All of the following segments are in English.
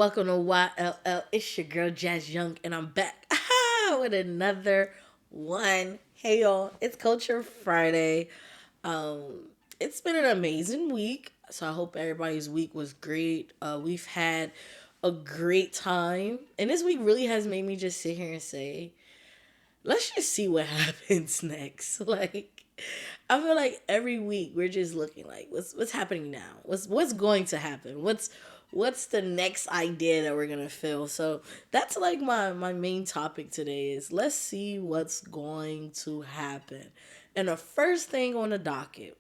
Welcome to YLL. It's your girl Jazz Young, and I'm back with another one. Hey y'all, it's Culture Friday. It's been an amazing week, so I hope everybody's week was great. We've had a great time, and this week really has made me just sit here and say, let's just see what happens next. Like, I feel like every week we're just looking like what's happening now. What's going to happen? What's the next idea that we're gonna feel? So that's like my main topic today is let's see what's going to happen. And the first thing on the docket,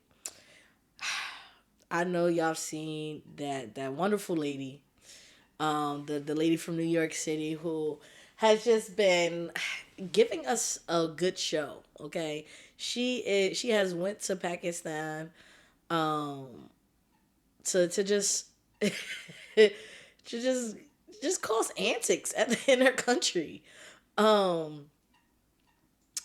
I know y'all seen that wonderful lady, the lady from New York City who has just been giving us a good show. Okay, she has went to Pakistan, um, to just to just cause antics in her country. Um,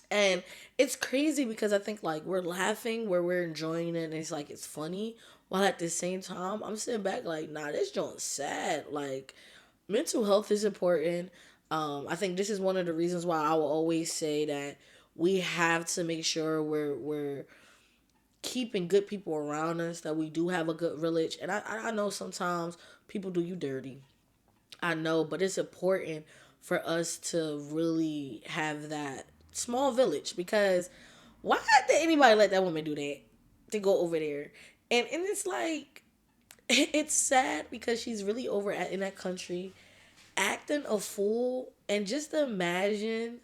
and it's crazy because I think like we're laughing where we're enjoying it and it's like it's funny while at the same time I'm sitting back like nah, this joint's sad. Like mental health is important. I think this is one of the reasons why I will always say that we have to make sure we're keeping good people around us, that we do have a good village. And I know sometimes people do you dirty. I know, but it's important for us to really have that small village because why did anybody let that woman do that? To go over there. And it's like it's sad because she's really in that country acting a fool, and just imagine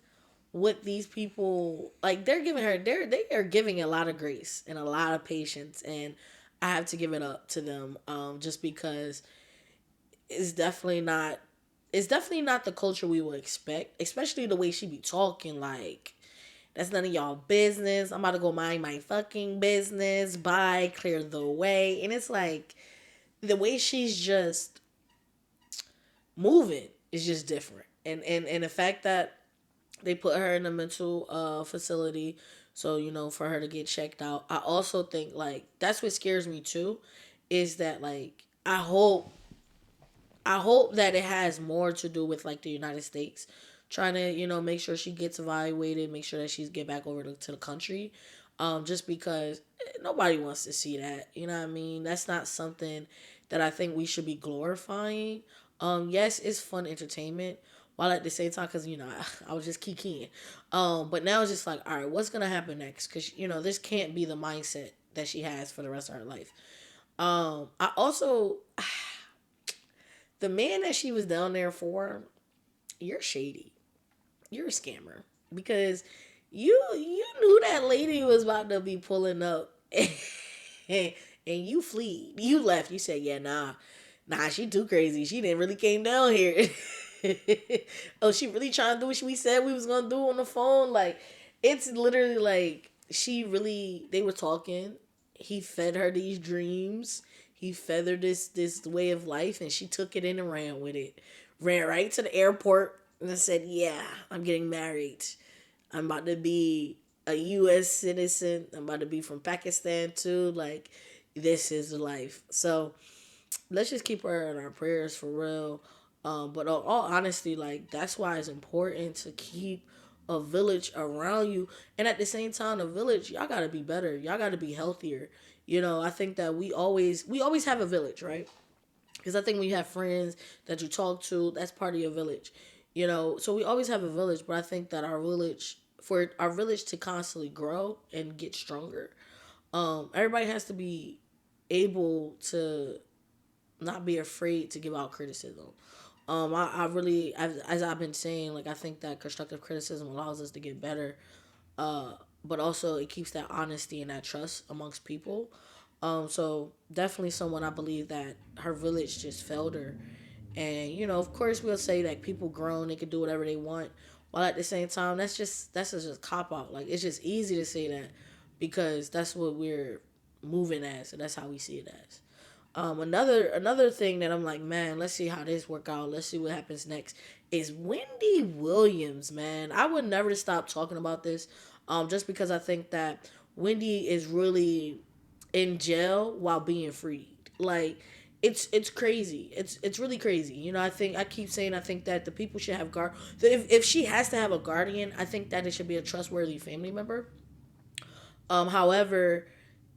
what these people like they're giving her they are giving a lot of grace and a lot of patience, and I have to give it up to them, just because it's definitely not it's definitely not the culture we would expect, especially the way she be talking like that's none of y'all business. I'm about to go mind my fucking business. Bye, clear the way. And it's like the way she's just moving is just different. And the fact that they put her in a mental facility, so for her to get checked out. I also think like that's what scares me too, is that like I hope that it has more to do with like the United States trying to make sure she gets evaluated, make sure that she's get back over to the country, just because nobody wants to see that. You know what I mean? That's not something that I think we should be glorifying. Yes, it's fun entertainment, while at the same time, because I was just kikiing. But now it's just like, all right, what's gonna happen next? Because this can't be the mindset that she has for the rest of her life. I also the man that she was down there for, you're shady. You're a scammer because you knew that lady was about to be pulling up, and you fleed. You left. You said, "Yeah, nah, she too crazy. She didn't really came down here." Oh, she really trying to do what we said we was gonna do on the phone. Like, it's literally like she really. They were talking. He fed her these dreams. He feathered this way of life, and she took it in and ran with it. Ran right to the airport and said, "Yeah, I'm getting married. I'm about to be a U.S. citizen. I'm about to be from Pakistan too. Like, this is the life." So let's just keep her in our prayers for real. But all honesty, like that's why it's important to keep a village around you, and at the same time, the village y'all gotta be better. Y'all gotta be healthier. I think that we always have a village, right? Because I think when you have friends that you talk to, that's part of your village. So we always have a village, but I think that for our village to constantly grow and get stronger, everybody has to be able to not be afraid to give out criticism. I really, as I've been saying, like I think that constructive criticism allows us to get better, but also it keeps that honesty and that trust amongst people. So definitely someone I believe that her village just failed her, and of course we'll say that people grown, they can do whatever they want, while at the same time that's just a cop out. Like it's just easy to say that because that's what we're moving as, and that's how we see it as. Another thing that I'm like, man, let's see how this work out. Let's see what happens next. Is Wendy Williams, man. I would never stop talking about this, just because I think that Wendy is really in jail while being freed. Like it's crazy. It's really crazy. You know, I keep saying I think that the people should have guard. If she has to have a guardian, I think that it should be a trustworthy family member. However,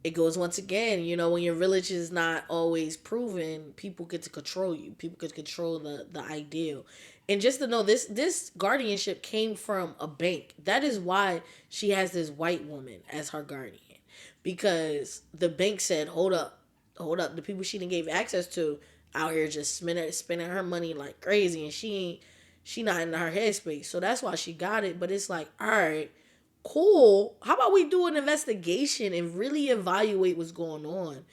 it goes once again. You know, when your village is not always proven, people get to control you. People get to control the ideal. And just to know, this guardianship came from a bank. That is why she has this white woman as her guardian, because the bank said, hold up, the people she didn't gave access to out here just spending her money like crazy, and she not in her headspace. So that's why she got it. But it's like, all right, cool. How about we do an investigation and really evaluate what's going on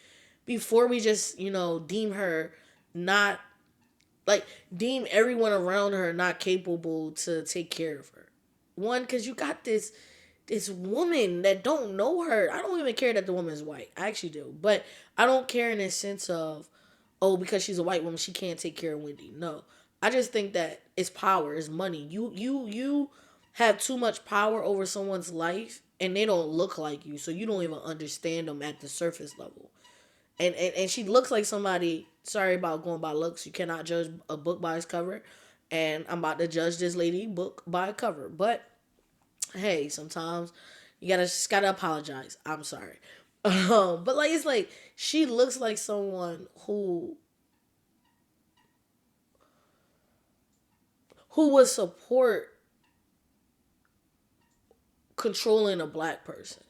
before we just, deem her not, like, deem everyone around her not capable to take care of her. One, because you got this woman that don't know her. I don't even care that the woman is white. I actually do. But I don't care in the sense of, oh, because she's a white woman, she can't take care of Wendy. No. I just think that it's power, it's money. You have too much power over someone's life and they don't look like you, so you don't even understand them at the surface level. And she looks like somebody. Sorry about going by looks. You cannot judge a book by its cover. And I'm about to judge this lady book by a cover. But hey, sometimes you just gotta apologize. I'm sorry. But like, it's like she looks like someone who would support controlling a black person,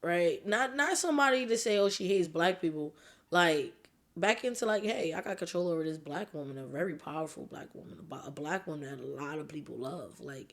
right? Not somebody to say, oh, she hates black people. Like, back into like, hey, I got control over this black woman, a very powerful black woman, a black woman that a lot of people love. Like,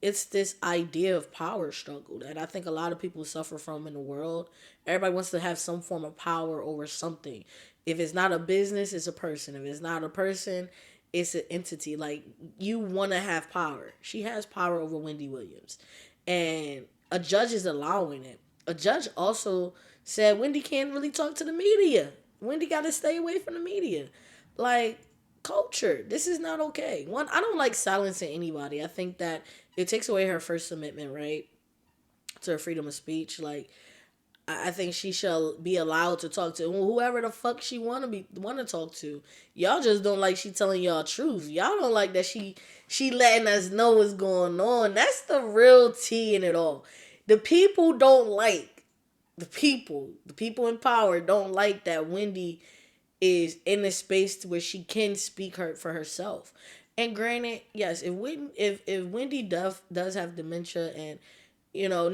it's this idea of power struggle that I think a lot of people suffer from in the world. Everybody wants to have some form of power over something. If it's not a business, it's a person. If it's not a person, it's an entity. Like, you want to have power. She has power over Wendy Williams. And a judge is allowing it. A judge also said Wendy can't really talk to the media. Wendy got to stay away from the media. Like, culture. This is not okay. One, I don't like silencing anybody. I think that it takes away her First Amendment right to her freedom of speech. Like, I think she shall be allowed to talk to whoever the fuck she wanna talk to. Y'all just don't like she telling y'all truth. Y'all don't like that she letting us know what's going on. That's the real tea in it all. The people don't like the people in power don't like that Wendy is in a space where she can speak her for herself. And granted, yes, if Wendy does have dementia, and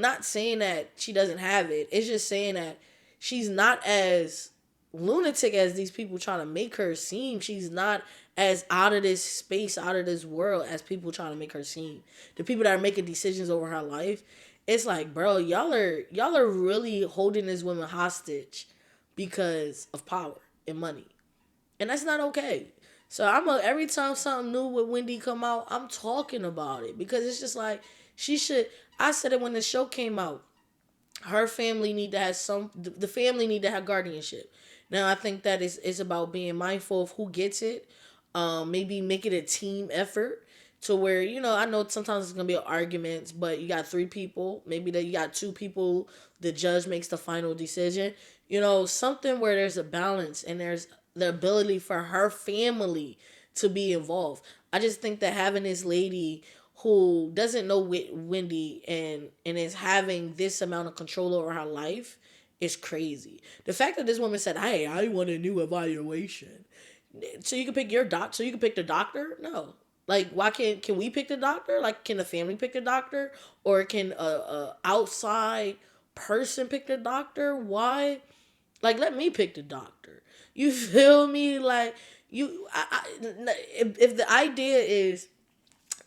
not saying that she doesn't have it, it's just saying that she's not as lunatic as these people trying to make her seem. She's not as out of this space, out of this world as people trying to make her seem. The people that are making decisions over her life, it's like, bro, y'all are really holding this woman hostage because of power and money. And that's not okay. So every time something new with Wendy come out, I'm talking about it, because it's just like she should. I said it when the show came out. Her family need to have the family need to have guardianship. Now I think that is about being mindful of who gets it. Maybe make it a team effort to where, I know sometimes it's gonna be arguments, but you got three people. Maybe that you got two people. The judge makes the final decision. Something where there's a balance and there's the ability for her family to be involved. I just think that having this lady who doesn't know Wendy and is having this amount of control over her life is crazy. The fact that this woman said, "Hey, I want a new evaluation," so you can pick your doc, so you can pick the doctor. No, like, why can we pick the doctor? Like, can the family pick the doctor, or can a outside person pick the doctor? Why? Like, let me pick the doctor. You feel me? Like, if the idea is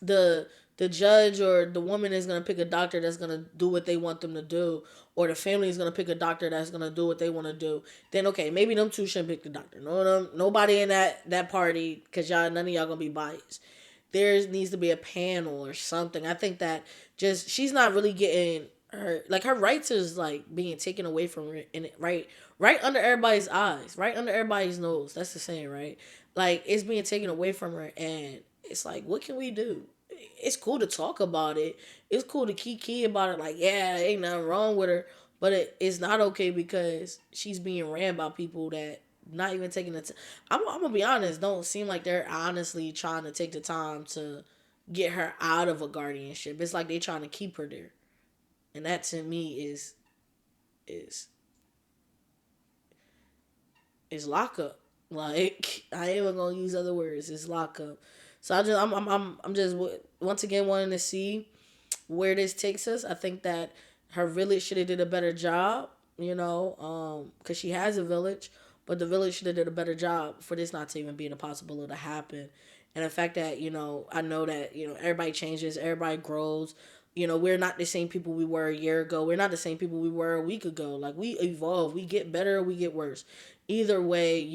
the judge or the woman is gonna pick a doctor that's gonna do what they want them to do, or the family is gonna pick a doctor that's gonna do what they want to do, then okay, maybe them two shouldn't pick the doctor. Nobody in that party, because none of y'all gonna be biased. There needs to be a panel or something. I think that just she's not really getting her rights is like being taken away from her, and right under everybody's eyes, right under everybody's nose. That's the saying, right? Like, it's being taken away from her, and it's like, what can we do? It's cool to talk about it. It's cool to kiki about it. Like, yeah, ain't nothing wrong with her, but it's not okay because she's being ran by people that not even taking the I'm gonna be honest, don't seem like they're honestly trying to take the time to get her out of a guardianship. It's like they trying to keep her there. And that to me is is lockup. Like I ain't even gonna use other words. It's lockup. So I'm just once again wanting to see where this takes us. I think that her village should have did a better job. Because she has a village, but the village should have did a better job for this not to even be a possibility to happen. And the fact that I know that everybody changes, everybody grows. We're not the same people we were a year ago. We're not the same people we were a week ago. Like we evolve, we get better, we get worse. Either way,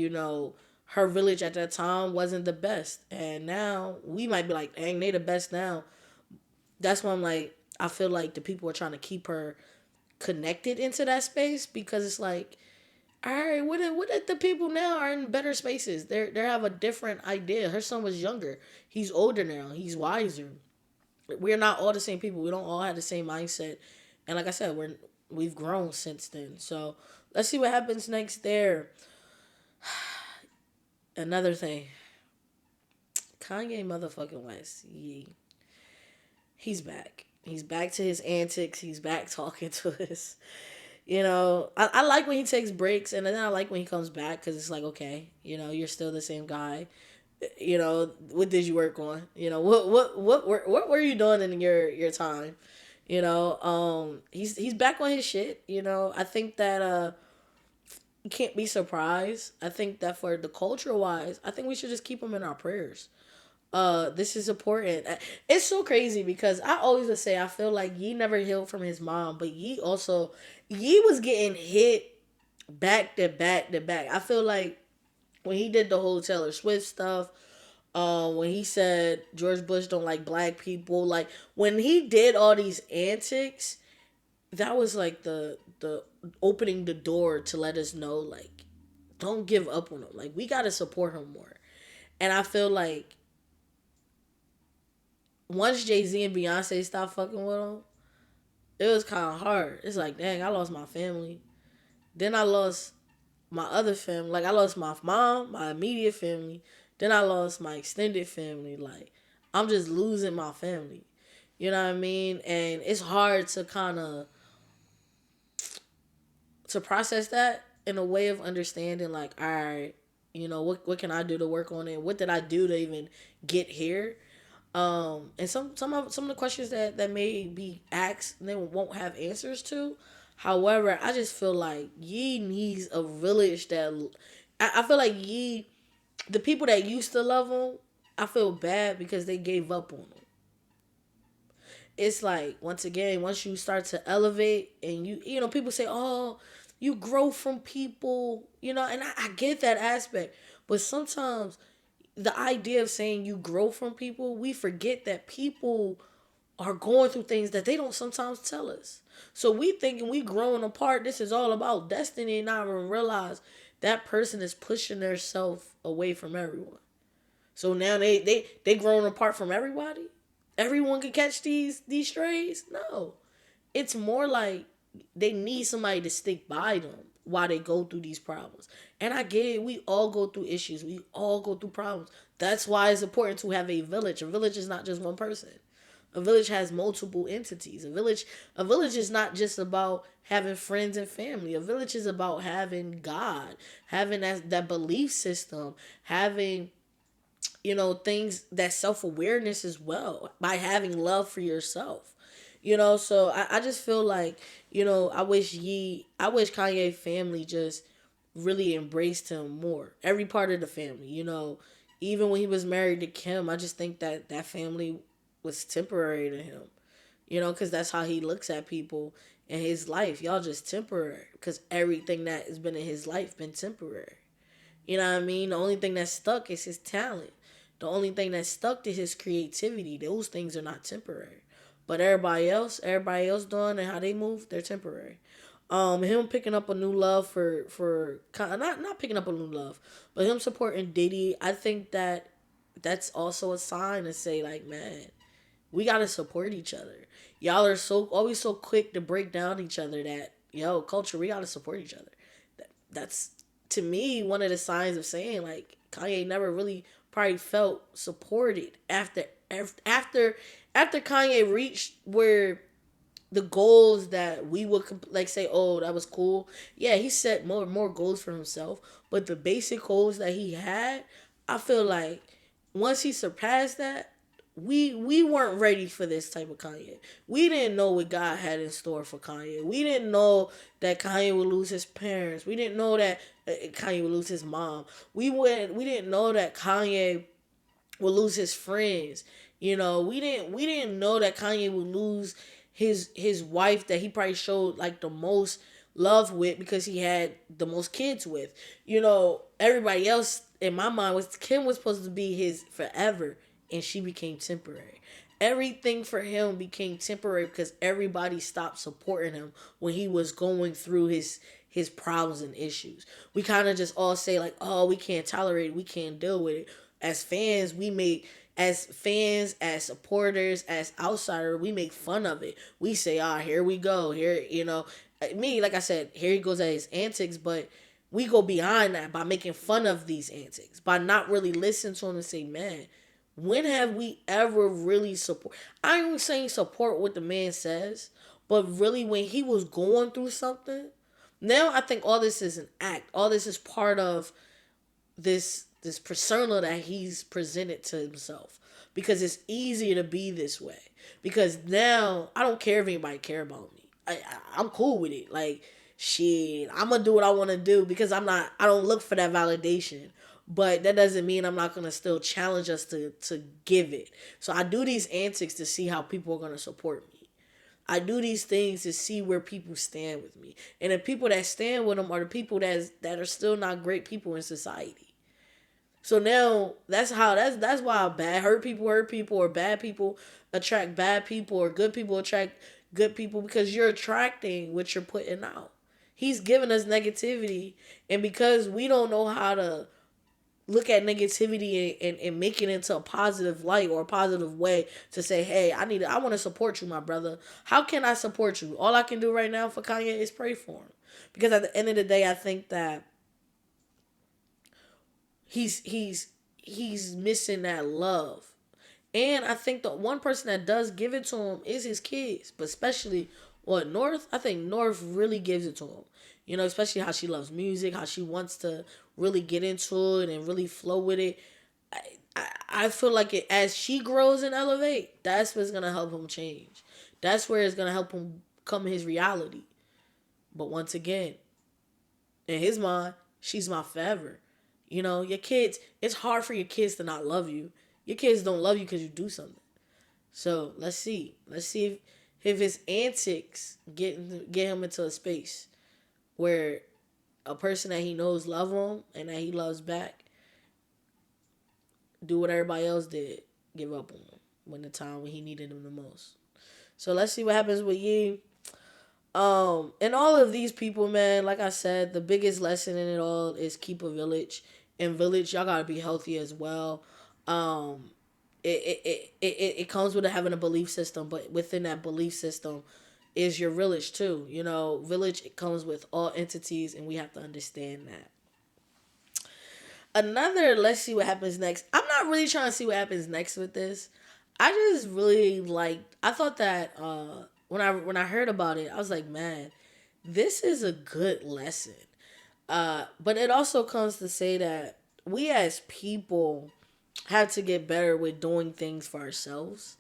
her village at that time wasn't the best, and now we might be like, dang, they the best now. That's why I'm like, I feel like the people are trying to keep her connected into that space because it's like, all right, what if the people now are in better spaces? They have a different idea. Her son was younger. He's older now. He's wiser. We're not all the same people. We don't all have the same mindset. And like I said, we've grown since then. So let's see what happens next there. Another thing. Kanye motherfucking West. Yeah. He's back. He's back to his antics. He's back talking to us. I like when he takes breaks, and then I like when he comes back because it's like, okay, you're still the same guy. What did you work on? What were you doing in your time? He's back on his shit. I think that you can't be surprised. I think that for the culture wise, I think we should just keep him in our prayers. This is important. It's so crazy because I always would say I feel like Ye never healed from his mom, but Ye was getting hit back to back to back. I feel like when he did the whole Taylor Swift stuff, when he said George Bush don't like black people, like when he did all these antics, that was like the opening the door to let us know, like, don't give up on him. Like we gotta support him more. And I feel like once Jay-Z and Beyonce stopped fucking with him, it was kind of hard. It's like, dang, I lost my family. Then I lost my other family. Like, I lost my mom, my immediate family. Then I lost my extended family. Like, I'm just losing my family. You know what I mean? And it's hard to kind of to process that in a way of understanding, like, all right, what can I do to work on it? What did I do to even get here? And some of the questions that may be asked, they won't have answers to. However, I just feel like Ye needs a village that I feel like Ye, the people that used to love him, I feel bad because they gave up on him. It's like once again, once you start to elevate and people say, oh, you grow from people, and I get that aspect, but sometimes the idea of saying you grow from people, we forget that people are going through things that they don't sometimes tell us. So we thinking we growing apart, this is all about destiny, and not even realize that person is pushing their self away from everyone. So now they growing apart from everybody. Everyone can catch these strays. No, it's more like they need somebody to stick by them while they go through these problems. And I get it. We all go through issues. We all go through problems. That's why it's important to have a village. A village is not just one person. A village has multiple entities. A village is not just about having friends and family. A village is about having God, having that belief system, having things, that self-awareness as well, by having love for yourself. So I just feel like, I wish Kanye family just really embraced him more. Every part of the family, even when he was married to Kim, I just think that family was temporary to him, because that's how he looks at people in his life. Y'all just temporary, because everything that has been in his life been temporary. You know what I mean? The only thing that's stuck is his talent. The only thing that's stuck is his creativity. Those things are not temporary. But everybody else doing and how they move, they're temporary. Him picking up a new love for not picking up a new love, but him supporting Diddy. I think that's also a sign to say, like, man, we gotta support each other. Y'all are always so quick to break down each other. That culture, we gotta support each other. That's to me, one of the signs of saying like Kanye never really probably felt supported after after Kanye reached where the goals that we would like say, oh, that was cool. Yeah, he set more goals for himself, but the basic goals that he had, I feel like once he surpassed that, we weren't ready for this type of Kanye. We didn't know what God had in store for Kanye. We didn't know that Kanye would lose his parents. We didn't know that Kanye would lose his mom. We didn't know that Kanye would lose his friends. You know, we didn't know that Kanye would lose his wife that he probably showed like the most love with because he had the most kids with. You know, everybody else in my mind was Kim was supposed to be his forever, and she became temporary. Everything for him became temporary because everybody stopped supporting him when he was going through his problems and issues. We kind of just all say like, "Oh, we can't tolerate it. We can't deal with it." As fans, as supporters, as outsiders, we make fun of it. We say, "Ah, here we go. Here, me, like I said, here he goes at his antics," but we go beyond that by making fun of these antics, by not really listening to him and say, "Man, when have we ever really support?" I ain't saying support what the man says, but really when he was going through something. Now I think all this is an act. All this is part of this persona that he's presented to himself, because it's easier to be this way, because now I don't care if anybody care about me. I'm cool with it. Like, shit, I'm gonna do what I want to do because I don't look for that validation, but that doesn't mean I'm not gonna still challenge us to give it. So I do these antics to see how people are gonna support me. I do these things to see where people stand with me, and the people that stand with them are the people that are still not great people in society. So now that's why bad hurt people, or bad people attract bad people, or good people attract good people, because you're attracting what you're putting out. He's giving us negativity, and because we don't know how to look at negativity and make it into a positive light or a positive way to say, hey, I want to support you, my brother. How can I support you? All I can do right now for Kanye is pray for him, because at the end of the day, I think that he's missing that love. And I think the one person that does give it to him is his kids, but especially what North. I think North really gives it to him. You know, especially how she loves music, how she wants to really get into it and really flow with it. I feel like as she grows and elevate, that's what's gonna help him change. That's where it's gonna help him come his reality. But once again, in his mind, she's my forever. You know, your kids, it's hard for your kids to not love you. Your kids don't love you because you do something. So let's see. Let's see if his antics get him into a space where a person that he knows love him and that he loves back do what everybody else did. Give up on him when he needed him the most. So let's see what happens with Yee. And all of these people, man, like I said, the biggest lesson in it all is keep a village. In village, y'all gotta be healthy as well. Um, it comes with having a belief system, but within that belief system is your village too. You know, village, it comes with all entities, and we have to understand that. Let's see what happens next. I'm not really trying to see what happens next with this. I just really I thought that when I heard about it, I was like, man, this is a good lesson. But it also comes to say that we as people have to get better with doing things for ourselves.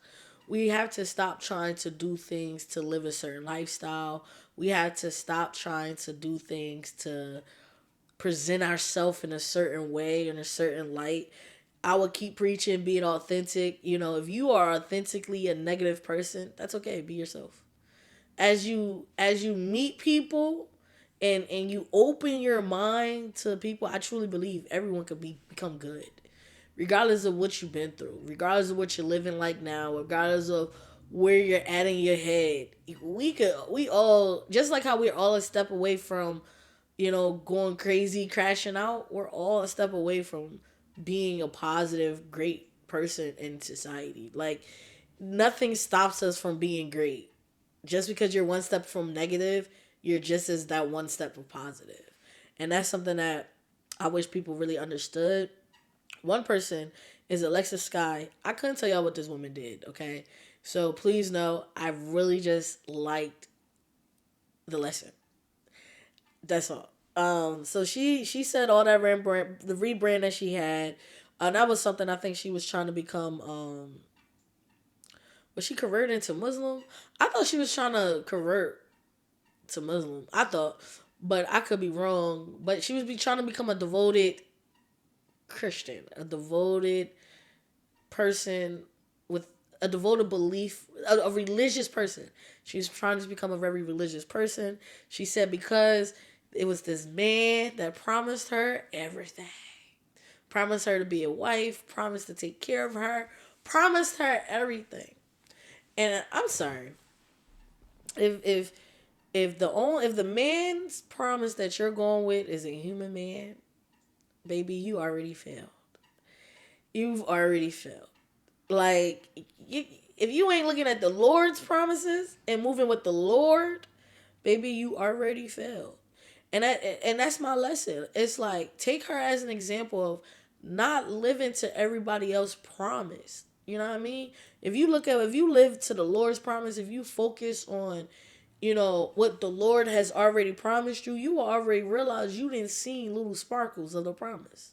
We have to stop trying to do things to live a certain lifestyle. We have to stop trying to do things to present ourselves in a certain way, in a certain light. I would keep preaching, being authentic. You know, if you are authentically a negative person, that's okay. Be yourself. As you meet people and you open your mind to people, I truly believe everyone could become good, regardless of what you've been through, regardless of what you're living like now, regardless of where you're at in your head. We all, just like how we're all a step away from, going crazy, crashing out. We're all a step away from being a positive, great person in society. Like, nothing stops us from being great. Just because you're one step from negative, you're just as that one step of positive. And that's something that I wish people really understood. One person is Alexis Skyy. I couldn't tell y'all what this woman did, okay? So please know I really just liked the lesson. That's all. So she said all that rebrand, the rebrand that she had, that was something I think she was trying to become. Was she converted into Muslim? I thought she was trying to convert to Muslim. I thought, but I could be wrong. But she was trying to become a devoted Christian, a devoted person with a devoted belief, a religious person. She was trying to become a very religious person. She said because it was this man that promised her everything. Promised her to be a wife, promised to take care of her, promised her everything. And I'm sorry. If if the man's promise that you're going with is a human man, baby, you already failed. You've already failed. Like, if you ain't looking at the Lord's promises and moving with the Lord, baby, you already failed. And that's my lesson. It's like, take her as an example of not living to everybody else's promise. You know what I mean? If you live to the Lord's promise, if you focus on, what the Lord has already promised you, you will already realize you didn't see little sparkles of the promise.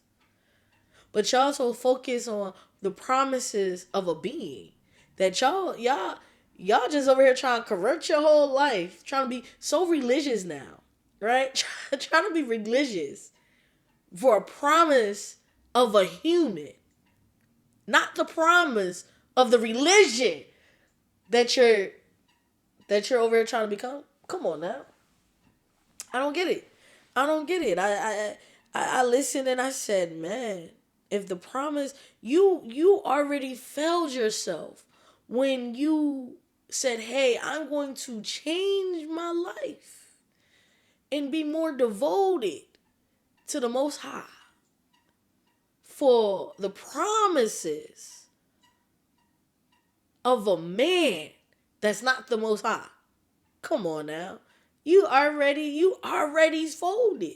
But y'all also focus on the promises of a being that y'all just over here trying to convert your whole life, trying to be so religious now, right? Trying to be religious for a promise of a human, not the promise of the religion that you're over here trying to become. Come on now, I don't get it. I don't get it. I listened and I said, man, if the promise you already failed yourself when you said, hey, I'm going to change my life and be more devoted to the Most High for the promises of a man that's not the Most High. Come on now. You already folded.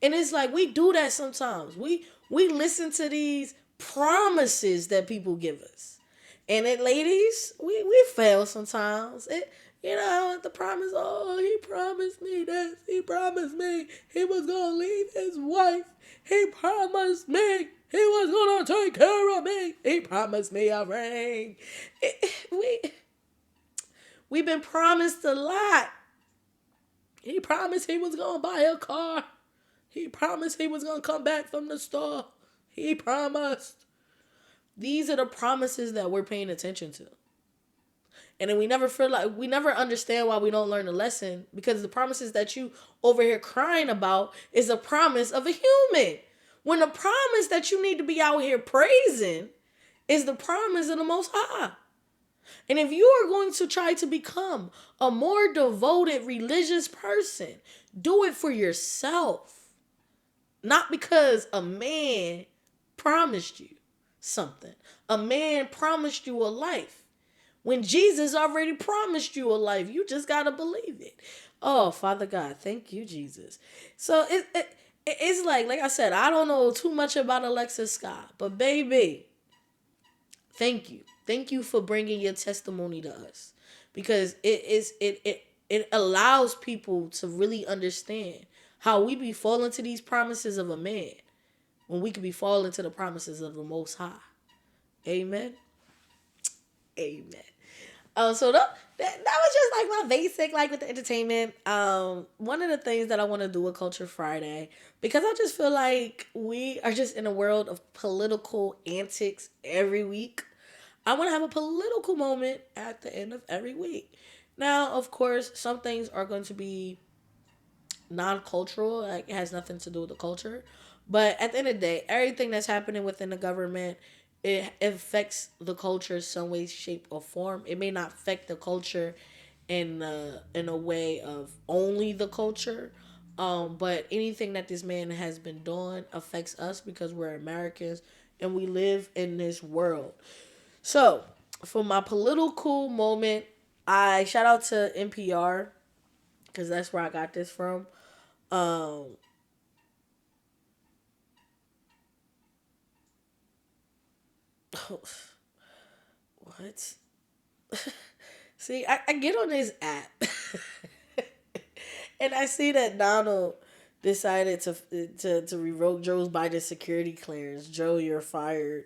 And it's like we do that sometimes. We listen to these promises that people give us. And it, ladies, we fail sometimes. The promise, oh, he promised me this. He promised me he was going to leave his wife. He promised me he was going to take care of me. He promised me a ring. We've been promised a lot. He promised he was going to buy a car. He promised he was going to come back from the store. He promised. These are the promises that we're paying attention to. And then we never understand why we don't learn the lesson, because the promises that you over here crying about is a promise of a human. When the promise that you need to be out here praising is the promise of the Most High. And if you are going to try to become a more devoted religious person, do it for yourself. Not because a man promised you something. A man promised you a life. When Jesus already promised you a life, you just got to believe it. Oh, Father God, thank you, Jesus. So it's like I said, I don't know too much about Alexis Skyy, but baby, thank you. Thank you for bringing your testimony to us, because it allows people to really understand how we be falling to these promises of a man when we could be falling to the promises of the Most High. Amen. Amen. So that was just like my basic, like with the entertainment. One of the things that I want to do with Culture Friday, because I just feel like we are just in a world of political antics every week. I want to have a political moment at the end of every week. Now, of course, some things are going to be non-cultural. Like, it has nothing to do with the culture. But at the end of the day, everything that's happening within the government, it affects the culture some way, shape, or form. It may not affect the culture in a way of only the culture. But anything that this man has been doing affects us because we're Americans and we live in this world. So, for my political moment, I shout out to NPR because that's where I got this from. What? See, I get on this app and I see that Donald decided to revoke Joe Biden's security clearance. Joe, you're fired.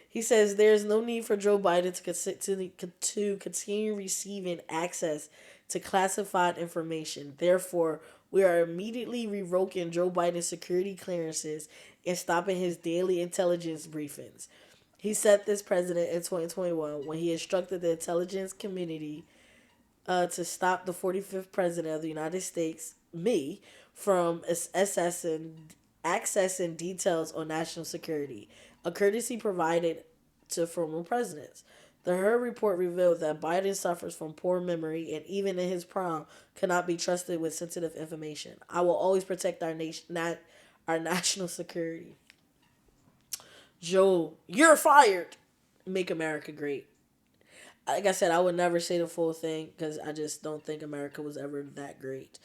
He says there's no need for Joe Biden to continue receiving access to classified information. Therefore, we are immediately revoking Joe Biden's security clearances and stopping his daily intelligence briefings. He said this president in 2021 when he instructed the intelligence community to stop the 45th president of the United States, me, from accessing details on national security, a courtesy provided to former presidents. The Hur report revealed that Biden suffers from poor memory and even in his prime cannot be trusted with sensitive information. I will always protect our nation, not our national security. Joe, you're fired. Make America great. Like I said, I would never say the full thing because I just don't think America was ever that great.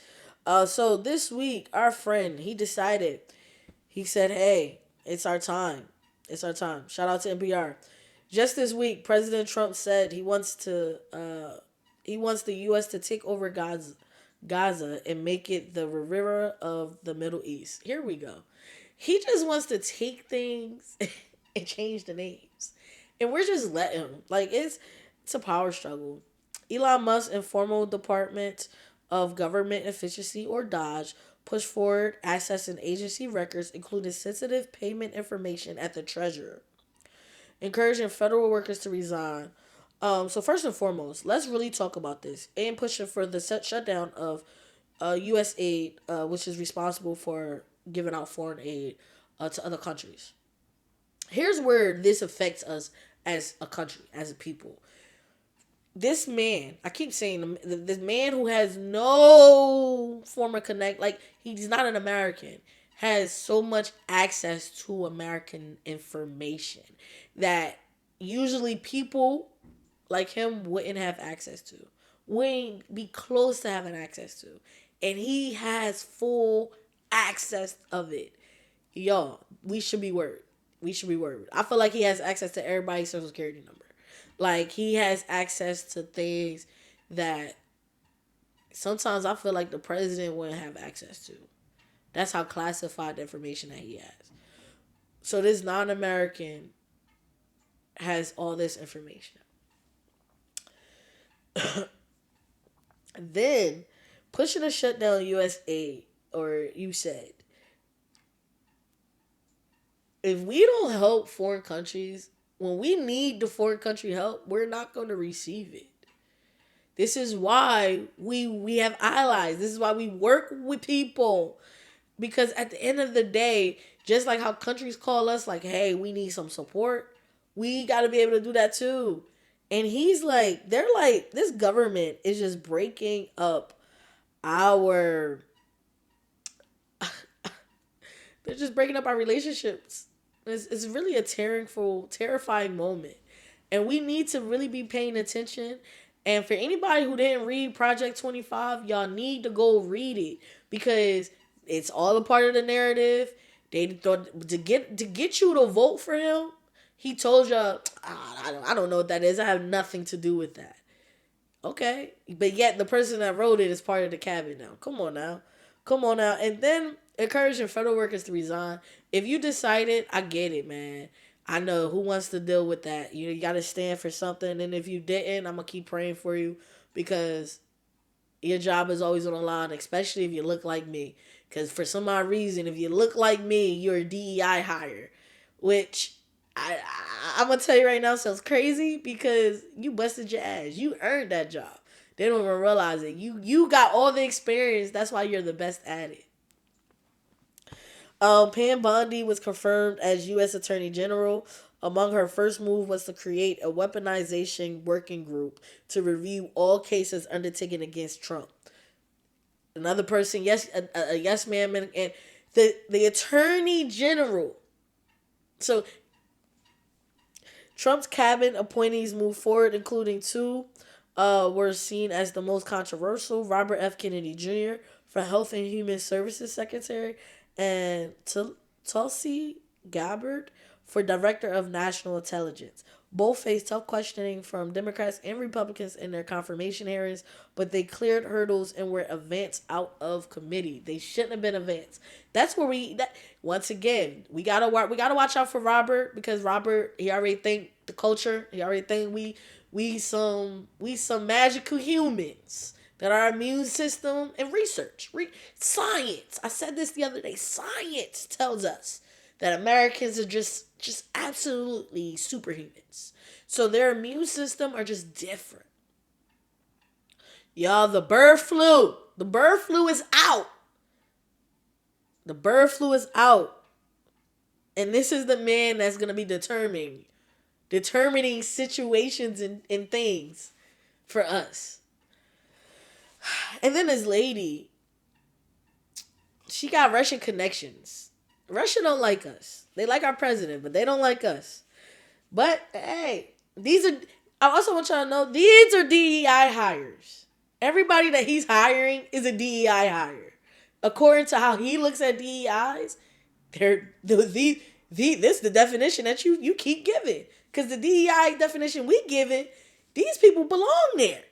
So this week, our friend, he decided, he said, hey, it's our time. It's our time. Shout out to NPR. Just this week, President Trump said he wants the U.S. to take over Gaza and make it the Riviera of the Middle East. Here we go. He just wants to take things and change the names, and we're just letting him. Like it's a power struggle. Elon Musk and former Department of Government Efficiency, or DOGE, pushed forward accessing agency records, including sensitive payment information at the Treasurer, encouraging federal workers to resign. So first and foremost, let's really talk about this and pushing for the shutdown of U.S. aid, which is responsible for giving out foreign aid to other countries. Here's where this affects us as a country, as a people. This man, I keep saying, this man who has no form of connect, like he's not an American, has so much access to American information that usually people like him wouldn't have access to, wouldn't be close to having access to. And he has full access of it. Y'all, we should be worried. We should be worried. I feel like he has access to everybody's social security number. Like, he has access to things that sometimes I feel like the president wouldn't have access to. That's how classified the information that he has. So this non-American has all this information. Then, pushing to shut down U.S. aid, or USAID. If we don't help foreign countries, when we need the foreign country help, we're not going to receive it. This is why we have allies. This is why we work with people. Because at the end of the day, just like how countries call us, like, hey, we need some support, we got to be able to do that too. And they're like, this government is just breaking up our, they're just breaking up our relationships. It's really a terrifying moment. And we need to really be paying attention. And for anybody who didn't read Project 25, y'all need to go read it. Because it's all a part of the narrative. They thought to get you to vote for him, he told y'all, I don't know what that is. I have nothing to do with that. Okay. But yet the person that wrote it is part of the cabinet now. Come on now. And then encouraging federal workers to resign. If you decided, I get it, man. I know who wants to deal with that. You got to stand for something. And if you didn't, I'm going to keep praying for you because your job is always on the line, especially if you look like me. Because for some odd reason, if you look like me, you're a DEI hire. Which I'm going to tell you right now sounds crazy because you busted your ass. You earned that job. They don't even realize it. You got all the experience. That's why you're the best at it. Pam Bondi was confirmed as U.S. Attorney General. Among her first move was to create a weaponization working group to review all cases undertaken against Trump. Another person, a yes man, and the Attorney General. So Trump's cabinet appointees moved forward, including two were seen as the most controversial: Robert F. Kennedy Jr. for Health and Human Services Secretary, and Tulsi Gabbard for Director of National Intelligence. Both faced tough questioning from Democrats and Republicans in their confirmation hearings, but they cleared hurdles and were advanced out of committee. They shouldn't have been advanced. That's where once again we gotta watch out for Robert, because Robert, he already think the culture. He already think we some magical humans that our immune system and research, science. I said this the other day. Science tells us that Americans are just absolutely superhumans. So their immune system are just different. Y'all, the bird flu. The bird flu is out. The bird flu is out. And this is the man that's gonna be determining situations and things for us. And then this lady, she got Russian connections. Russia don't like us. They like our president, but they don't like us. But hey, I also want y'all to know, these are DEI hires. Everybody that he's hiring is a DEI hire. According to how he looks at DEIs, this is the definition that you keep giving. Because the DEI definition we giving, these people belong there.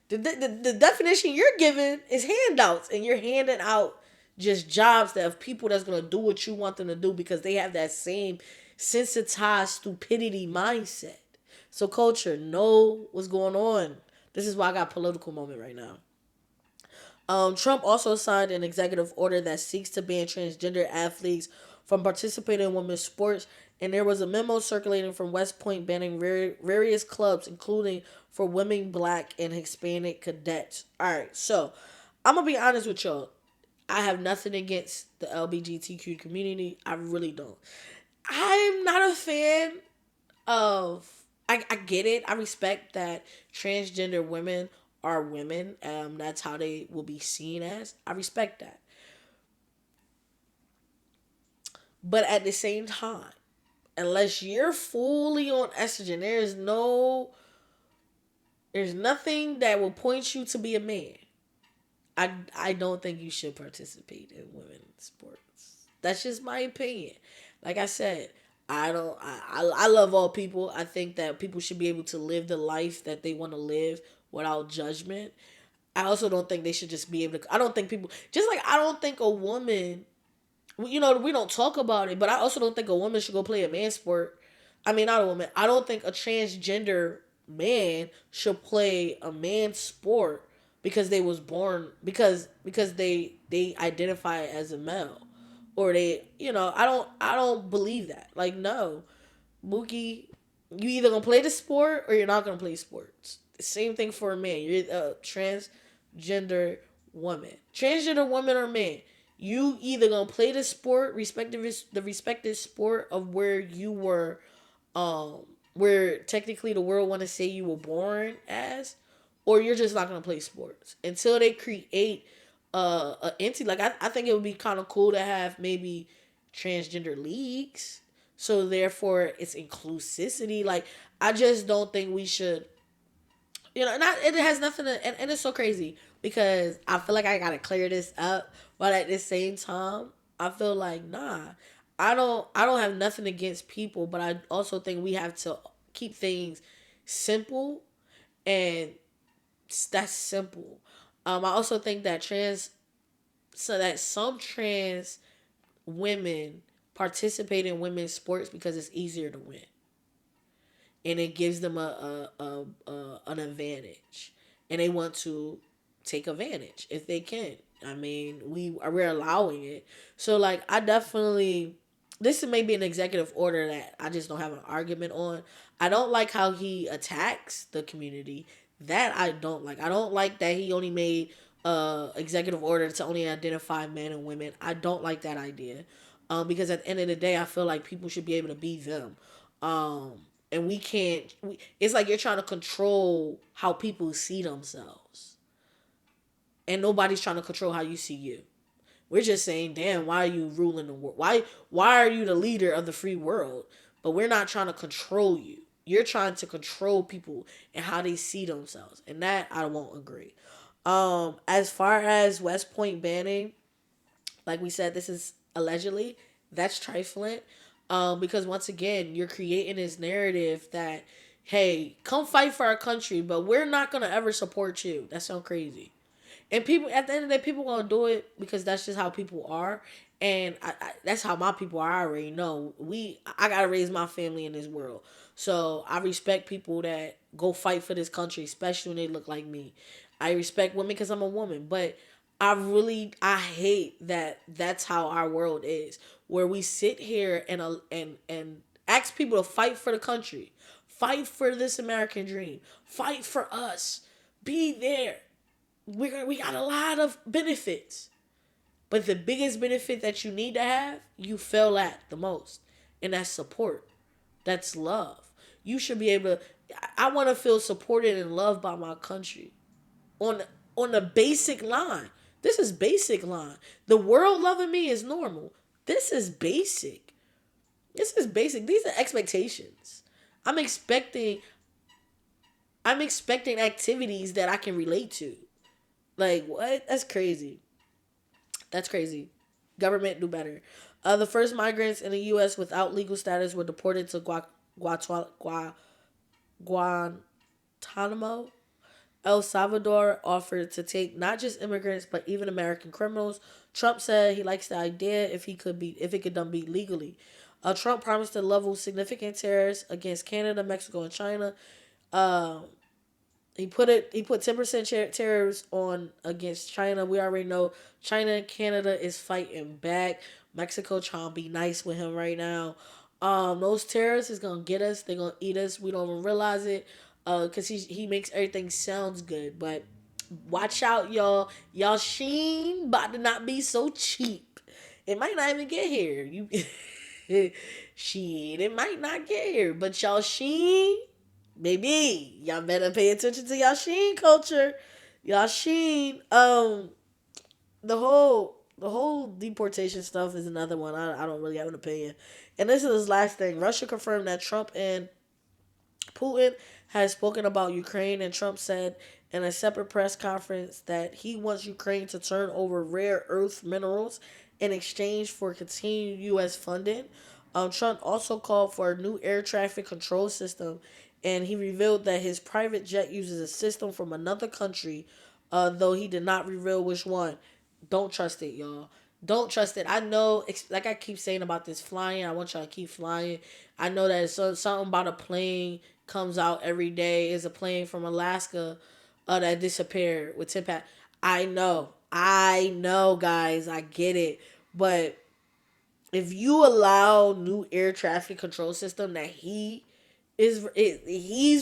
The definition you're giving is handouts, and you're handing out just jobs that of people that's gonna do what you want them to do because they have that same sensitized stupidity mindset. So culture, know what's going on. This is why I got political moment right now. Trump also signed an executive order that seeks to ban transgender athletes from participating in women's sports, and there was a memo circulating from West Point banning various clubs, including for women, black, and Hispanic cadets. All right, so I'm gonna be honest with y'all. I have nothing against the LGBTQ community. I really don't. I'm not a fan of. I get it. I respect that transgender women are women. That's how they will be seen as. I respect that. But at the same time, unless you're fully on estrogen, there's nothing that will point you to be a man. I don't think you should participate in women's sports. That's just my opinion. Like I said, I love all people. I think that people should be able to live the life that they want to live without judgment. I also don't think they should just be able to. I don't think people, just like I don't think a woman, we don't talk about it, but I also don't think a woman should go play a man sport. I mean, not a woman. I don't think a transgender man should play a man sport because they was born because they identify as a male, or I don't believe that. Like, no, Mookie, you either gonna play the sport or you're not gonna play sports. Same thing for a man. You're a transgender woman or man. You either gonna play the sport, the respective sport of where you were, where technically the world want to say you were born as, or you're just not gonna play sports until they create a entity. Like I think it would be kind of cool to have maybe transgender leagues. So therefore, it's inclusivity. Like, I just don't think we should. It has nothing to, and it's so crazy because I feel like I gotta clear this up, but at the same time, I feel like, nah, I don't have nothing against people, but I also think we have to keep things simple, and that's simple. I also think that some trans women participate in women's sports because it's easier to win, and it gives them an advantage, and they want to take advantage if they can. I mean, we're allowing it. So, like, I definitely, this may be an executive order that I just don't have an argument on. I don't like how he attacks the community. That I don't like. I don't like that he only made executive order to only identify men and women. I don't like that idea. Because at the end of the day, I feel like people should be able to be them. And we can't. It's like you're trying to control how people see themselves, and nobody's trying to control how you see you. We're just saying, damn, why are you ruling the world? Why are you the leader of the free world? But we're not trying to control you. You're trying to control people and how they see themselves, and that I won't agree. As far as West Point banning, like we said, this is allegedly, that's trifling. Because once again, you're creating this narrative that, hey, come fight for our country, but we're not gonna ever support you. That sounds crazy. And people, at the end of the day, people gonna do it because that's just how people are, and that's how my people are. I already know. I gotta raise my family in this world, so I respect people that go fight for this country, especially when they look like me. I respect women because I'm a woman, but I hate that that's how our world is, where we sit here and ask people to fight for the country, fight for this American dream, fight for us, be there. We got a lot of benefits, but the biggest benefit that you need to have, you fail at the most, and that's support. That's love. You should be able to. I want to feel supported and loved by my country on on the basic line. This is basic line. The world loving me is normal. This is basic. This is basic. These are expectations. I'm expecting. I'm expecting activities that I can relate to. Like what? That's crazy. That's crazy. Government do better. The first migrants in the U.S. without legal status were deported to Guantanamo. El Salvador offered to take not just immigrants but even American criminals. Trump said he likes the idea if it could done be legally. Trump promised to level significant tariffs against Canada, Mexico, and China. Uh, he put 10% tariffs on against China. We already know China and Canada is fighting back. Mexico trying to be nice with him right now. Those tariffs is gonna get us. They're gonna eat us. We don't even realize it. Cause he makes everything sounds good, but watch out, y'all. Y'all Sheen about to not be so cheap. It might not even get here. Shit, it might not get here, but y'all Sheen. Baby, y'all better pay attention to y'all Sheen culture. Y'all Sheen. The whole deportation stuff is another one. I don't really have an opinion. And this is his last thing. Russia confirmed that Trump and Putin has spoken about Ukraine, and Trump said in a separate press conference that he wants Ukraine to turn over rare earth minerals in exchange for continued U.S. funding. Trump also called for a new air traffic control system, and he revealed that his private jet uses a system from another country, though he did not reveal which one. Don't trust it, y'all. Don't trust it. I know, like I keep saying about this flying, I want y'all to keep flying. I know that something about a plane comes out every day. Is a plane from Alaska that disappeared with tip hat. I know, guys. I get it. But if you allow new air traffic control system that he's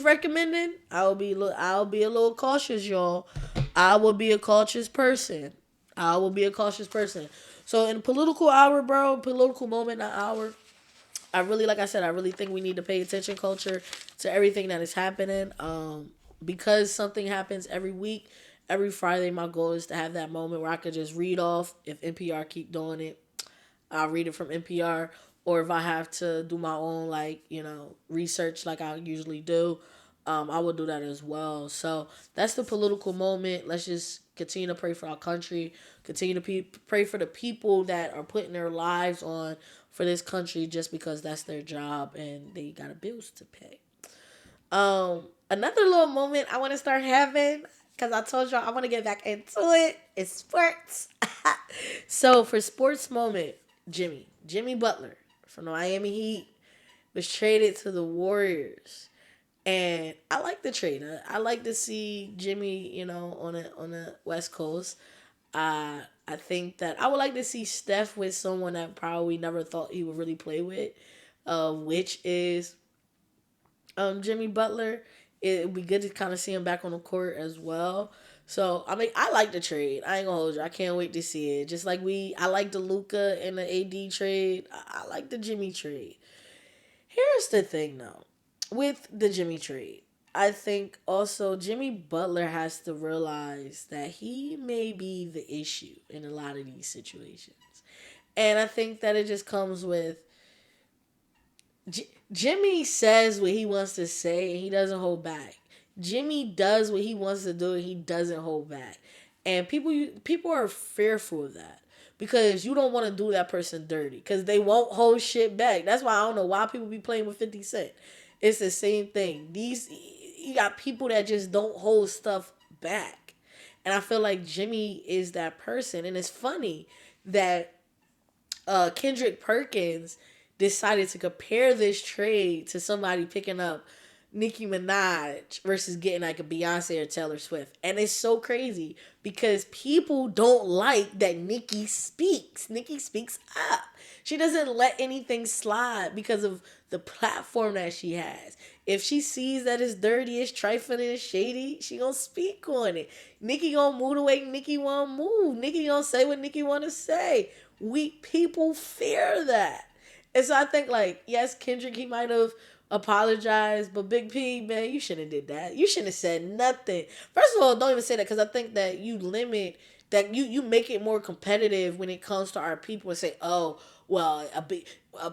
recommending, I'll be a little cautious, y'all. I will be a cautious person. I will be a cautious person. So in political hour, bro, political moment, not hour. Like I said, I really think we need to pay attention culture to everything that is happening. Because something happens every week, every Friday, my goal is to have that moment where I could just read off. If NPR keep doing it, I'll read it from NPR. Or if I have to do my own, research like I usually do, I will do that as well. So that's the political moment. Let's just continue to pray for our country. Continue to pray for the people that are putting their lives on for this country just because that's their job and they got bills to pay. Another little moment I want to start having, because I told y'all I want to get back into it, is sports. So for sports moment, Jimmy Butler from the Miami Heat was traded to the Warriors. And I like the trade. I like to see Jimmy, on the West Coast. I think that I would like to see Steph with someone that probably never thought he would really play with, which is Jimmy Butler. It would be good to kind of see him back on the court as well. So I mean, I like the trade. I ain't gonna hold you. I can't wait to see it. Just like I like the Luka and the AD trade. I like the Jimmy trade. Here's the thing though, with the Jimmy trade. I think also Jimmy Butler has to realize that he may be the issue in a lot of these situations. And I think that it just comes with Jimmy says what he wants to say and he doesn't hold back. Jimmy does what he wants to do and he doesn't hold back. And people are fearful of that. because you don't want to do that person dirty because they won't hold shit back. That's why I don't know why people be playing with 50 Cent. It's the same thing. These you got people that just don't hold stuff back. And I feel like Jimmy is that person. And it's funny that Kendrick Perkins decided to compare this trade to somebody picking up Nicki Minaj versus getting like a Beyonce or Taylor Swift. And it's so crazy because people don't like that Nicki speaks. Nicki speaks up. She doesn't let anything slide because of the platform that she has. If she sees that it's dirty, it's trifling, it's shady, she gonna speak on it. Nicki gonna move the way Nicki wanna move. Nicki gonna say what Nicki wanna say. We people fear that. And so I think like, yes, Kendrick, he might have apologized, but Big P, man, you shouldn't have did that. You shouldn't have said nothing. First of all, don't even say that because I think that you limit that you make it more competitive when it comes to our people and say, oh, well,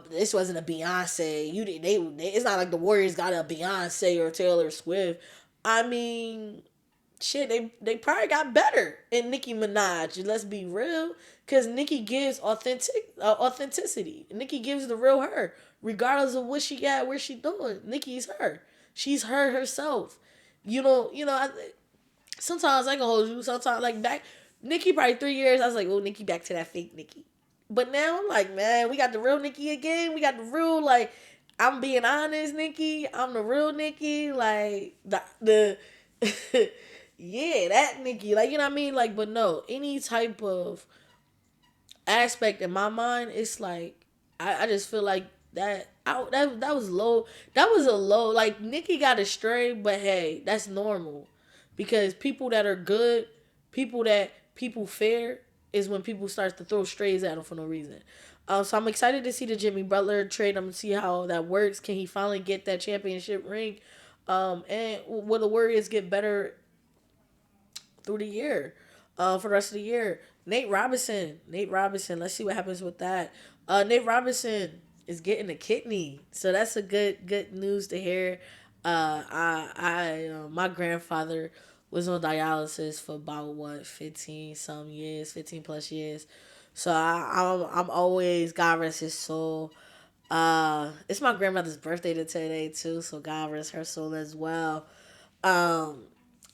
this wasn't a Beyonce. It's not like the Warriors got a Beyonce or Taylor Swift. I mean, shit, they probably got better in Nicki Minaj. Let's be real, because Nicki gives authenticity. Nicki gives the real her, regardless of what she got, where she doing. Nicki's her. She's her herself. Sometimes I can hold you. Sometimes like back, Nicki probably 3 years. I was like, oh, Nicki back to that fake Nicki. But now I'm like, man, we got the real Nicki again. We got the real like. I'm being honest, Nicki. I'm the real Nicki. Like the yeah, that Nicki. Like, you know what I mean? Like, but no, any type of aspect in my mind, it's like I just feel like that was low. That was a low. Like Nicki got a stray, but hey, that's normal because people that are good, people fear is when people start to throw strays at them for no reason. So I'm excited to see the Jimmy Butler trade. I'm gonna see how that works. Can he finally get that championship ring? And will the Warriors get better through the year, for the rest of the year? Nate Robinson. Let's see what happens with that. Nate Robinson is getting a kidney, so that's a good news to hear. My grandfather was on dialysis for about 15 plus years. So I'm always, God rest his soul. It's my grandmother's birthday today too, so God rest her soul as well. Um,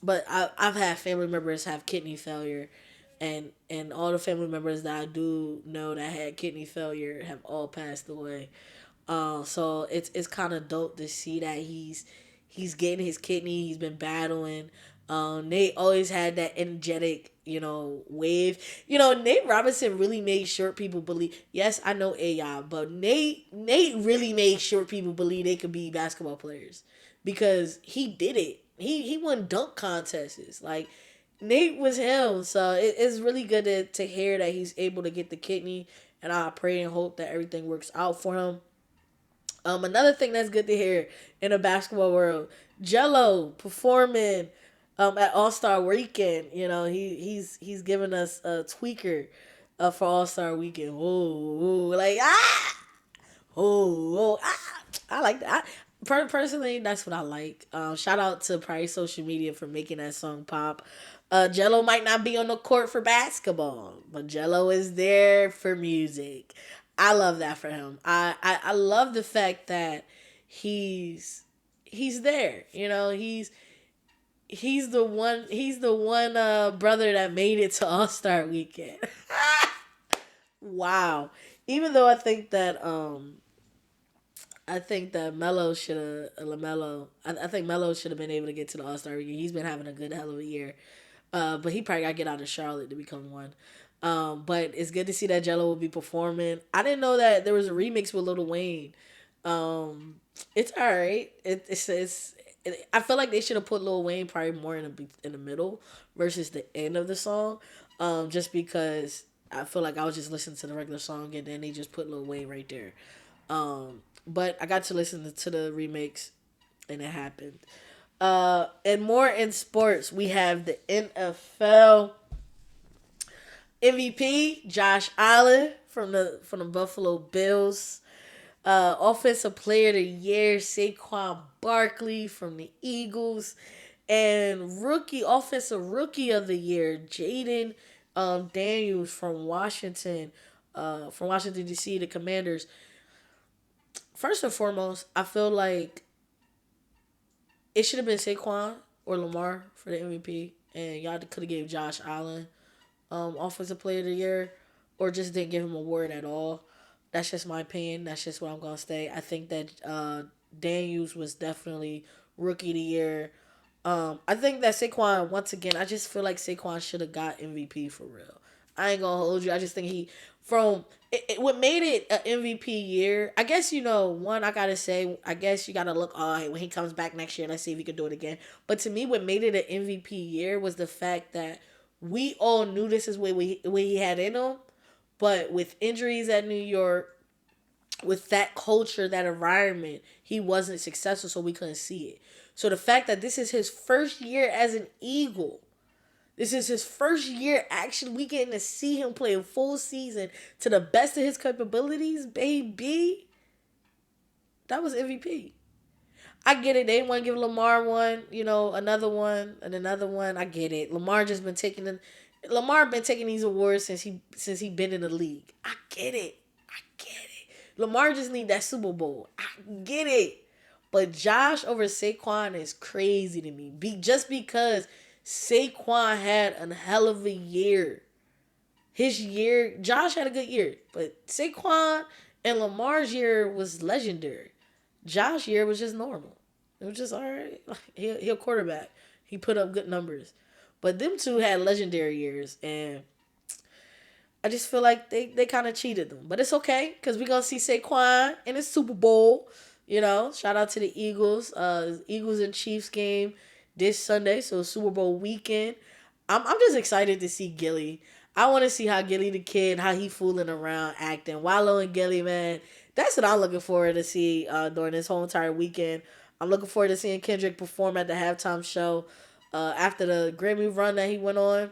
but I've had family members have kidney failure, and all the family members that I do know that had kidney failure have all passed away. So it's kind of dope to see that he's getting his kidney. He's been battling. Nate always had that energetic, wave. Nate Robinson really made sure people believe. Yes, I know AI, but Nate really made sure people believe they could be basketball players because he did it. He won dunk contests. Like Nate was him. So it's really good to hear that he's able to get the kidney, and I pray and hope that everything works out for him. Another thing that's good to hear in the basketball world, Jello performing at All Star Weekend. He's giving us a tweaker for All Star Weekend. Whoa, like I like that. Personally, that's what I like. Shout out to probably social media for making that song pop. Jello might not be on the court for basketball, but Jello is there for music. I love that for him. I love the fact that he's there. He's the one brother that made it to All Star Weekend. Wow. Even though I think that Melo should have Lamelo. I think Melo should have been able to get to the All Star Weekend. He's been having a good hell of a year. But he probably got to get out of Charlotte to become one. But it's good to see that Jello will be performing. I didn't know that there was a remix with Lil Wayne. It's alright. I feel like they should have put Lil Wayne probably more in the middle versus the end of the song. Just because I feel like I was just listening to the regular song and then they just put Lil Wayne right there. But I got to listen to the remix and it happened. And more in sports, we have the NFL MVP Josh Allen from the Buffalo Bills. Offensive Player of the Year Saquon Barkley from the Eagles, and Offensive Rookie of the Year Jaden Daniels from Washington D.C. The Commanders. First and foremost, I feel like it should have been Saquon or Lamar for the MVP, and y'all could have gave Josh Allen Offensive Player of the Year, or just didn't give him a award at all. That's just my opinion. That's just what I'm gonna say. I think that Daniels was definitely Rookie of the Year. I think that Saquon, once again, I just feel like Saquon should have got MVP for real. I ain't gonna hold you. I just think what made it an MVP year. I guess one I gotta say. I guess you gotta look. Oh, when he comes back next year, let's see if he can do it again. But to me, what made it an MVP year was the fact that we all knew this is what he had in him, but with injuries at New York, with that culture, that environment, he wasn't successful, so we couldn't see it. So the fact that this is his first year as an Eagle, this is his first year actually we getting to see him play a full season to the best of his capabilities, baby. That was MVP. I get it. They didn't want to give Lamar one, another one and another one. I get it. Lamar been taking these awards since he been in the league. I get it. I get it. Lamar just need that Super Bowl. I get it. But Josh over Saquon is crazy to me. Just because Saquon had a hell of a year. His year, Josh had a good year, but Saquon and Lamar's year was legendary. Josh's year was just normal. It was just all right. He a quarterback. He put up good numbers, but them two had legendary years, and I just feel like they kind of cheated them. But it's okay because we're gonna see Saquon in the Super Bowl. Shout out to the Eagles. Eagles and Chiefs game this Sunday, so Super Bowl weekend. I'm just excited to see Gilly. I want to see how Gilly the kid, how he fooling around, acting. Wallow and Gilly, man. That's what I'm looking forward to see during this whole entire weekend. I'm looking forward to seeing Kendrick perform at the halftime show after the Grammy run that he went on.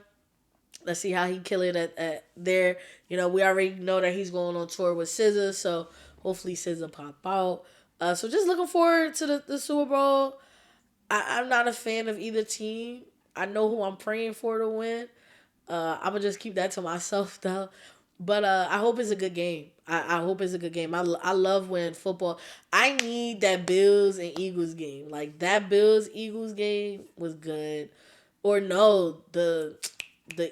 Let's see how he kill it at there. We already know that he's going on tour with SZA, so hopefully SZA pop out. So just looking forward to the Super Bowl. I'm not a fan of either team. I know who I'm praying for to win. I'm gonna just keep that to myself though. But I hope it's a good game. I hope it's a good game. I love when football. I need that Bills and Eagles game. Like that Bills Eagles game was good. Or no, the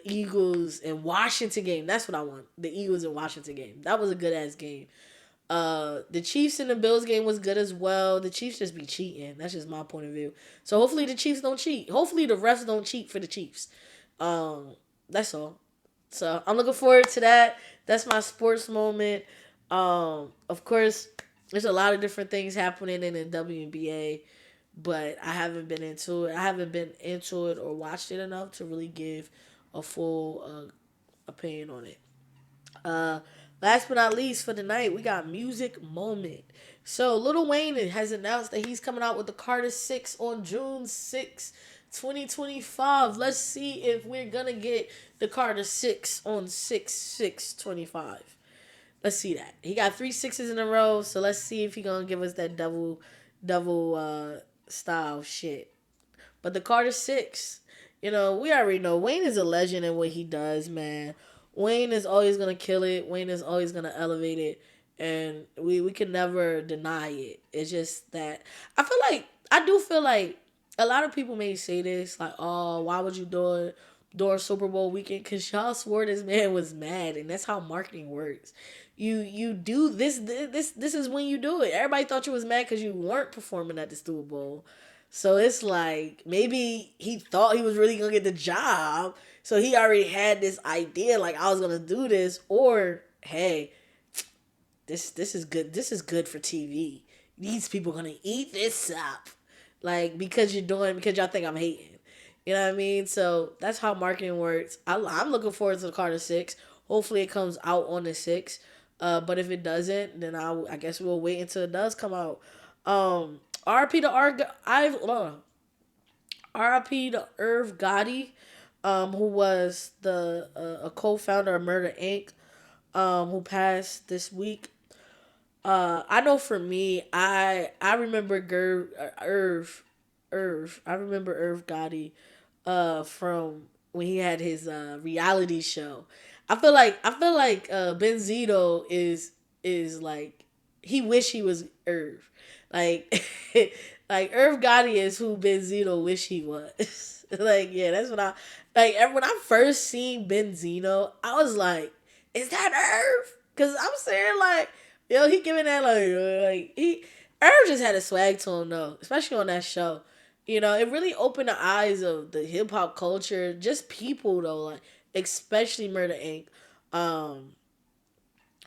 Eagles and Washington game. That's what I want. The Eagles and Washington game. That was a good ass game. The Chiefs and the Bills game was good as well. The Chiefs just be cheating. That's just my point of view. So hopefully the Chiefs don't cheat. Hopefully the refs don't cheat for the Chiefs. That's all. So I'm looking forward to that. That's my sports moment. Of course, there's a lot of different things happening in the WNBA, but I haven't been into it. I haven't been into it or watched it enough to really give a full opinion on it. Uh, Last but not least for the night, we got music moment. So Lil Wayne has announced that he's coming out with the Carter 6 on June 6th, 2025. Let's see if we're gonna get the Carter 6 on 6/6/25. Let's see that. He got 3 6s in a row, so let's see if he gonna give us that double style shit. But the Carter 6, we already know Wayne is a legend in what he does, man. Wayne is always gonna kill it. Wayne is always gonna elevate it, and we can never deny it. It's just that I do feel like a lot of people may say this, like, oh, why would you do it during Super Bowl weekend? Because y'all swore this man was mad, and that's how marketing works. You do this is when you do it. Everybody thought you was mad because you weren't performing at the Super Bowl. So it's like maybe he thought he was really gonna get the job. So he already had this idea like I was gonna do this, or hey, this is good. This is good for TV. These people gonna eat this up. Like because y'all think I'm hating. You know what I mean? So that's how marketing works. I'm looking forward to the Carter 6. Hopefully it comes out on the 6th. But if it doesn't, then I guess we'll wait until it does come out. RP to RP to Irv Gotti, who was a co-founder of Murder Inc., who passed this week. I know for me, I remember Irv. I remember Irv Gotti, from when he had his reality show. I feel like Benzito is like he wish he was Irv. Like like Irv Gotti is who Benzito wish he was. Like yeah, that's what I like. When I first seen Benzito, I was like, is that Irv? Because I'm saying like, yo, he giving that like he Irv just had a swag to him though, especially on that show. You know, it really opened the eyes of the hip hop culture, just people though, like especially Murder Inc. Um,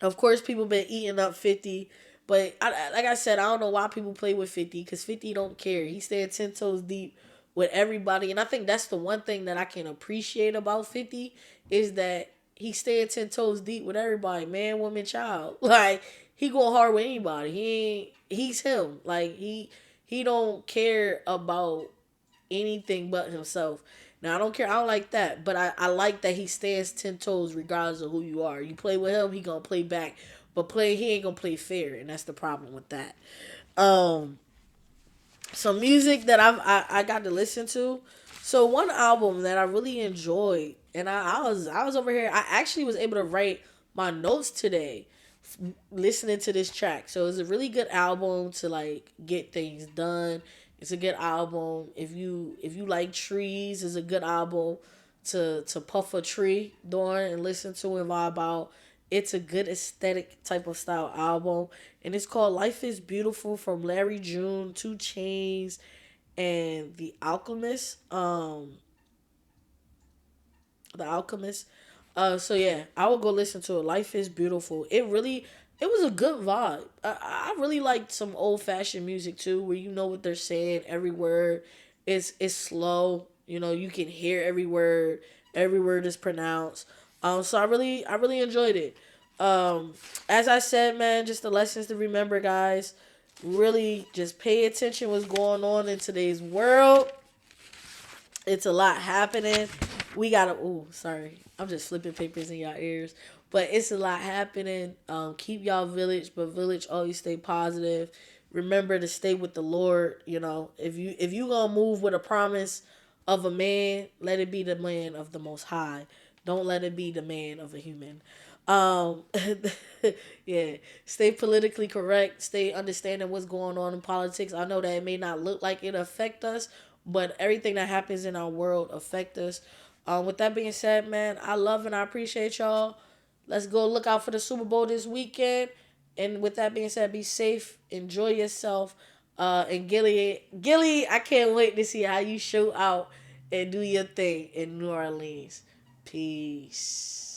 of course, people been eating up 50, but like I said, I don't know why people play with 50 because 50 don't care. He staying 10 toes deep with everybody, and I think that's the one thing that I can appreciate about 50 is that he staying 10 toes deep with everybody, man, woman, child. Like he going hard with anybody. He's him. Like he don't care about anything but himself. Now I don't care. I don't like that, but I like that he stands 10 toes regardless of who you are. You play with him, he gonna play back. But he ain't gonna play fair, and that's the problem with that. Um, some music that I got to listen to. So one album that I really enjoyed, and I was over here. I actually was able to write my notes today, listening to this track. So it's a really good album to like get things done. It's a good album if you like trees. It's a good album to puff a tree during and listen to and vibe out. It's a good aesthetic type of style album, and it's called "Life Is Beautiful" from Larry June, Two Chains, and The Alchemist. So yeah, I will go listen to it. Life is beautiful. It was a good vibe. I really liked some old fashioned music too, where you know what they're saying. Every word is slow. You know, you can hear every word. Every word is pronounced. So I really enjoyed it. As I said, man, just the lessons to remember, guys. Really, just pay attention what's going on in today's world. It's a lot happening. We gotta. Oh, sorry. I'm just flipping papers in y'all ears. But it's a lot happening. Keep y'all village, but village always stay positive. Remember to stay with the Lord. You know, if you gonna move with a promise of a man, let it be the man of the Most High. Don't let it be the man of a human. Um, yeah. Stay politically correct. Stay understanding what's going on in politics. I know that it may not look like it affect us, but everything that happens in our world affect us. With that being said, man, I love and I appreciate y'all. Let's go look out for the Super Bowl this weekend. And with that being said, be safe, enjoy yourself. And Gilly, I can't wait to see how you show out and do your thing in New Orleans. Peace.